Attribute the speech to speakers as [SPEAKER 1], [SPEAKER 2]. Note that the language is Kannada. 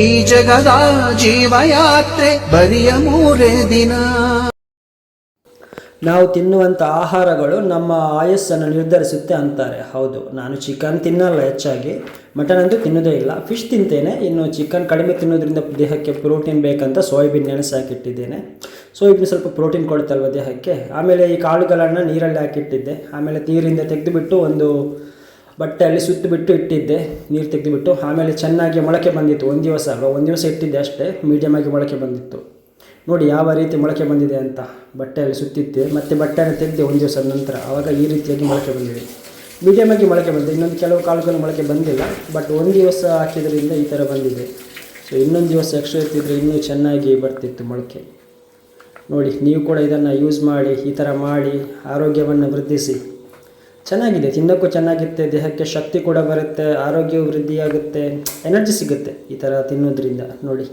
[SPEAKER 1] ಈ ಜಗದ ಜೀವಯಾತ್ರೆ ಬರಿಯ 3 ದಿನ.
[SPEAKER 2] ನಾವು ತಿನ್ನುವಂಥ ಆಹಾರಗಳು ನಮ್ಮ ಆಯಸ್ಸನ್ನು ನಿರ್ಧರಿಸುತ್ತೆ ಅಂತಾರೆ. ಹೌದು, ನಾನು ಚಿಕನ್ ತಿನ್ನಲ್ಲ, ಹೆಚ್ಚಾಗಿ ಮಟನ್ ಅಂತೂ ತಿನ್ನೋದೇ ಇಲ್ಲ. ಫಿಶ್ ತಿಂತೇನೆ. ಇನ್ನು ಚಿಕನ್ ಕಡಿಮೆ ತಿನ್ನೋದ್ರಿಂದ ದೇಹಕ್ಕೆ ಪ್ರೋಟೀನ್ ಬೇಕಂತ ಸೋಯಾಬೀನ್ ನೆನೆಸಿ ಹಾಕಿಟ್ಟಿದ್ದೇನೆ. ಸೋಯಾಬೀನ್ ಸ್ವಲ್ಪ ಪ್ರೋಟೀನ್ ಕೊಡುತ್ತಲ್ವ ದೇಹಕ್ಕೆ. ಆಮೇಲೆ ಈ ಕಾಳುಗಳನ್ನು ನೀರಲ್ಲಿ ಹಾಕಿಟ್ಟಿದ್ದೆ. ಆಮೇಲೆ ನೀರಿಂದ ತೆಗೆದುಬಿಟ್ಟು ಒಂದು ಬಟ್ಟೆಯಲ್ಲಿ ಸುತ್ತಿಬಿಟ್ಟು ಇಟ್ಟಿದ್ದೆ, ನೀರು ತೆಗೆದುಬಿಟ್ಟು. ಆಮೇಲೆ ಚೆನ್ನಾಗಿ ಮೊಳಕೆ ಬಂದಿತ್ತು. ಒಂದು ದಿವಸ ಅಲ್ವ, ಒಂದು ದಿವಸ ಇಟ್ಟಿದ್ದೆ ಅಷ್ಟೇ, ಮೀಡಿಯಮ್ ಆಗಿ ಮೊಳಕೆ ಬಂದಿತ್ತು. ನೋಡಿ ಯಾವ ರೀತಿ ಮೊಳಕೆ ಬಂದಿದೆ ಅಂತ. ಬಟ್ಟೆಯಲ್ಲಿ ಸುತ್ತಿದ್ದೆ, ಮತ್ತು ಬಟ್ಟೆಯನ್ನು ತೆಗೆದೆ ಒಂದು ದಿವಸದ ನಂತರ. ಆವಾಗ ಈ ರೀತಿಯಾಗಿ ಮೊಳಕೆ ಬಂದಿದೆ, ಮೀಡಿಯಮ್ ಆಗಿ ಮೊಳಕೆ ಬಂದಿದೆ. ಇನ್ನೊಂದು ಕೆಲವು ಕಾಳುಗಳು ಮೊಳಕೆ ಬಂದಿಲ್ಲ, ಬಟ್ ಒಂದು ದಿವಸ ಹಾಕಿದ್ರಿಂದ ಈ ಥರ ಬಂದಿದೆ. ಸೊ ಇನ್ನೊಂದು ದಿವಸ ಎಕ್ಸ್ಟ್ರಾ ಇರ್ತಿದ್ರೆ ಇನ್ನೂ ಚೆನ್ನಾಗಿ ಬರ್ತಿತ್ತು ಮೊಳಕೆ. ನೋಡಿ, ನೀವು ಕೂಡ ಇದನ್ನು ಯೂಸ್ ಮಾಡಿ, ಈ ಥರ ಮಾಡಿ ಆರೋಗ್ಯವನ್ನು ವೃದ್ಧಿಸಿ. ಚೆನ್ನಾಗಿದೆ, ತಿನ್ನೋಕ್ಕೂ ಚೆನ್ನಾಗಿರುತ್ತೆ, ದೇಹಕ್ಕೆ ಶಕ್ತಿ ಕೂಡ ಬರುತ್ತೆ, ಆರೋಗ್ಯವು ವೃದ್ಧಿಯಾಗುತ್ತೆ, ಎನರ್ಜಿ ಸಿಗುತ್ತೆ ಈ ಥರ ತಿನ್ನೋದ್ರಿಂದ. ನೋಡಿ.